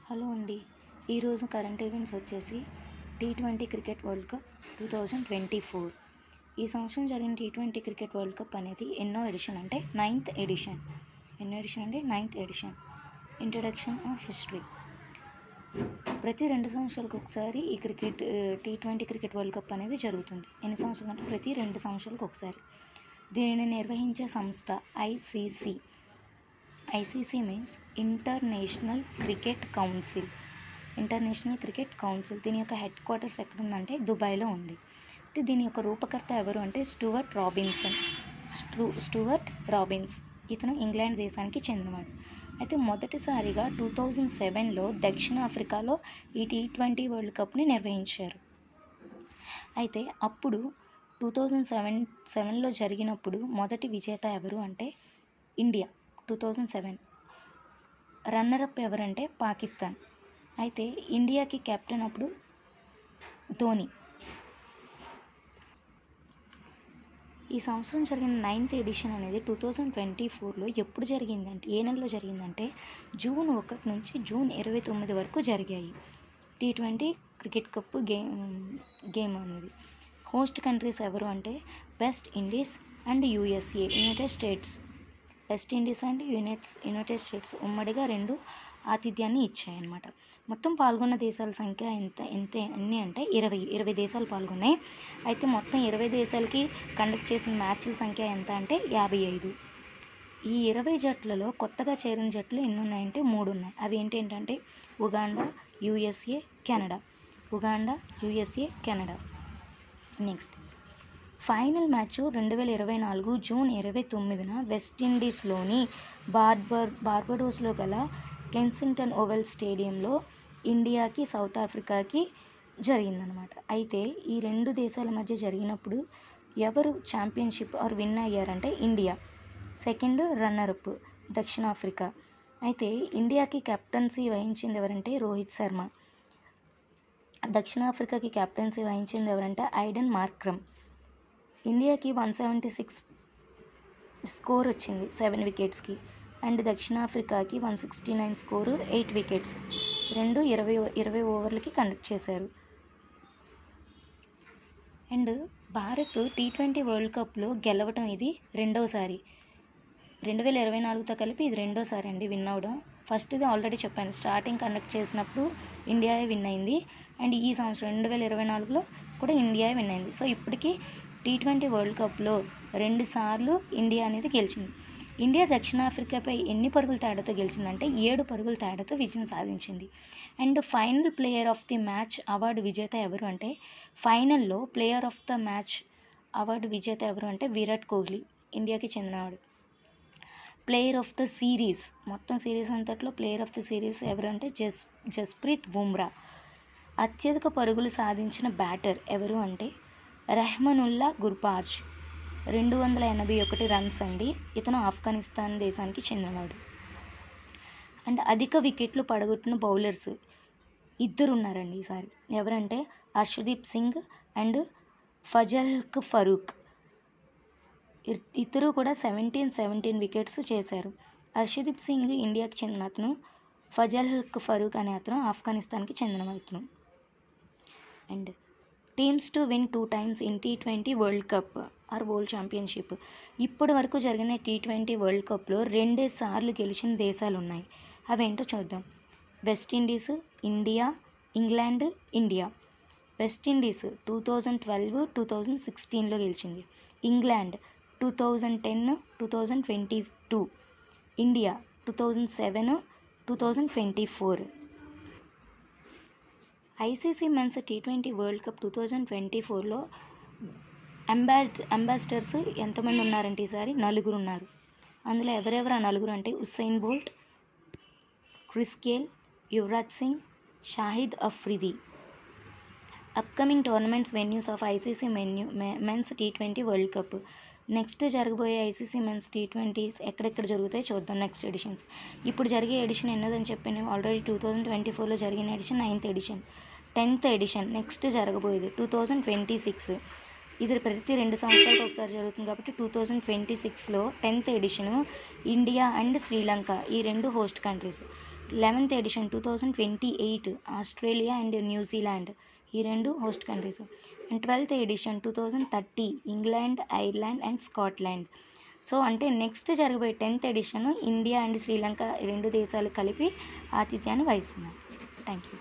Hello అండి. ఈరోజు current events వచ్చేసి T20 క్రికెట్ వరల్డ్ కప్ 2024. ఈ సంవత్సరం జరిగిన T20 క్రికెట్ వరల్డ్ కప్ అనేది ఎన్నో ఎడిషన్ అంటే ninth edition. Introduction of history. ప్రతి 2 సంవత్సరాలకు ఒకసారి ఈ T20 క్రికెట్ వరల్డ్ కప్ అనేది జరుగుతుంది. ఎన్ని సంవత్సరాలు అంటే ప్రతి 2 సంవత్సరాలకు ఒకసారి. దీనిని నిర్వహించే సంస్థ ICC. ICC means international cricket council. దీని యొక్క హెడ్ క్వార్టర్స్ ఎక్కడుందంటే దుబాయ్లో ఉంది. అయితే దీని యొక్క రూపకర్త ఎవరు అంటే స్టూవర్ట్ రాబిన్స్. ఇతను ఇంగ్లాండ్ దేశానికి చెందినవాడు. అయితే మొదటిసారిగా 2007లో దక్షిణాఫ్రికాలో ఈ T20 వరల్డ్ కప్ని నిర్వహించారు. అయితే అప్పుడు 2007లో జరిగినప్పుడు మొదటి విజేత ఎవరు అంటే ఇండియా. 2007 రన్నరప్ ఎవరంటే పాకిస్తాన్. అయితే ఇండియాకి కెప్టెన్ అప్పుడు ధోని. ఈ సంవత్సరం జరిగిన 9th ఎడిషన్ అనేది 2024లో ఎప్పుడు జరిగిందంటే ఏ నెలలో జరిగిందంటే జూన్ 1 నుంచి జూన్ 29 వరకు జరిగాయి. T20 క్రికెట్ కప్ గేమ్ అనేది. హోస్ట్ కంట్రీస్ ఎవరు అంటే west Indies and USA west Indies and United states ఉమ్మడిగా 2 ఆతిథ్యాన్ని ఇచ్చాయన్నమాట. మొత్తం పాల్గొన్న దేశాల సంఖ్య ఎన్ని అంటే 20 దేశాలు పాల్గొన్నాయి. అయితే మొత్తం 20 దేశాలకి కండక్ట్ చేసిన మ్యాచ్ల సంఖ్య ఎంత అంటే 55. ఈ 20 జట్లలో కొత్తగా చేరిన జట్లు ఎన్ని ఉన్నాయంటే 3 ఉన్నాయి. అవి ఏంటంటే Uganda, USA, Canada. Next final match 2024 June 29న వెస్టిండీస్లోని బార్బడోస్లో గల కెన్సింగ్టన్ ఓవల్ స్టేడియంలో ఇండియాకి సౌత్ ఆఫ్రికాకి జరిగిందనమాట. అయితే ఈ 2 దేశాల మధ్య జరిగినప్పుడు ఎవరు ఛాంపియన్షిప్ విన్ అయ్యారంటే ఇండియా. సెకండ్ రన్నరప్ దక్షిణాఫ్రికా. అయితే ఇండియాకి కెప్టెన్సీ వహించింది ఎవరంటే రోహిత్ శర్మ. దక్షిణాఫ్రికాకి కెప్టెన్సీ వహించింది ఎవరంటే ఐడెన్ మార్క్రమ్. ఇండియాకి 176 స్కోర్ వచ్చింది 7 వికెట్స్కి. అండ్ దక్షిణాఫ్రికాకి 169 స్కోరు 8 వికెట్స్. 20 ఓవర్లకి కండక్ట్ చేశారు. అండ్ భారత్ T20 వరల్డ్ కప్లో గెలవటం ఇది రెండోసారి. 2024తో కలిపి ఇది రెండోసారి అండి విన్ అవడం. ఫస్ట్ది ఆల్రెడీ చెప్పాను, స్టార్టింగ్ కండక్ట్ చేసినప్పుడు ఇండియాయే విన్ అయింది. అండ్ ఈ సంవత్సరం 2024లో కూడా ఇండియాయే విన్ అయింది. సో ఇప్పటికీ T20 వరల్డ్ కప్లో 2 సార్లు ఇండియా అనేది గెలిచింది. ఇండియా దక్షిణాఫ్రికాపై ఎన్ని పరుగుల తేడాతో గెలిచిందంటే 7 పరుగుల తేడాతో విజయం సాధించింది. And final player of the match award విజేత ఎవరు అంటే ఫైనల్లో player of the match award విజేత ఎవరు అంటే విరాట్ కోహ్లీ, ఇండియాకి చెందినవాడు. ప్లేయర్ ఆఫ్ ద సిరీస్, మొత్తం సిరీస్ అంతట్లో ప్లేయర్ ఆఫ్ ద సిరీస్ ఎవరు అంటే జస్ప్రీత్ బుమ్రా. అత్యధిక పరుగులు సాధించిన బ్యాటర్ ఎవరు అంటే రెహ్మనుల్లా గుర్బాజ్. 281 రన్స్ అండి. ఇతను ఆఫ్ఘనిస్తాన్ దేశానికి చెందినవాడు. అండ్ అధిక వికెట్లు పడగొట్టిన బౌలర్స్ 2 ఉన్నారండి ఈసారి. ఎవరంటే హర్షదీప్ సింగ్ అండ్ ఫజల్క్ ఫరూక్. ఇద్దరు కూడా 17 వికెట్స్ చేశారు. హర్షదీప్ సింగ్ ఇండియాకి చెందిన అతను, ఫజల్క్ ఫరూక్ అనే అతను ఆఫ్ఘనిస్తాన్కి చెందిన అతను. And teams to win 2 times in T20 world cup world championship. ఇప్పటి వరకు జరిగిన T20 వరల్డ్ కప్లో 2 సార్లు గెలిచిన దేశాలు ఉన్నాయి. అవేంటో చూద్దాం. West Indies, India, England, India. West Indies 2012, 2016లో గెలిచింది. England 2010, 2022. India 2007, 2024. ICC men's T20 world cup 2024లో అంబాసిడర్స్ ఎంతమంది ఉన్నారంటే ఈసారి 4 ఉన్నారు. అందులో ఎవరెవరు ఆ 4 అంటే Usain Bolt, Chris Gayle, Yuvraj Singh, Shahid Afridi. Upcoming tournaments venues of ICC men's T20 world cup. Next జరగబోయే ఐసీసీ మెన్స్ T20 ఎక్కడెక్కడ జరుగుతాయో చూద్దాం. Next editions. ఇప్పుడు జరిగే ఎడిషన్ ఎన్నోదని చెప్పాను ఆల్రెడీ. 2024లో జరిగిన edition 9th edition. 10th edition next జరగబోయేది 2026. ఇది ప్రతి 2 సంవత్సరాలకు ఒకసారి జరుగుతుంది కాబట్టి 2026లో 10th edition India and Sri Lanka ఈ 2 host countries. 11th edition 2028 Australia and New Zealand, ఈ రెండు host countries. And 12th edition 2030 England, Ireland and Scotland. So అంటే నెక్స్ట్ జరగబోయే 10th edition India and Sri Lanka రెండు దేశాలు కలిపి ఆతిథ్యాన్ని వహిస్తున్నాయి. Thank you.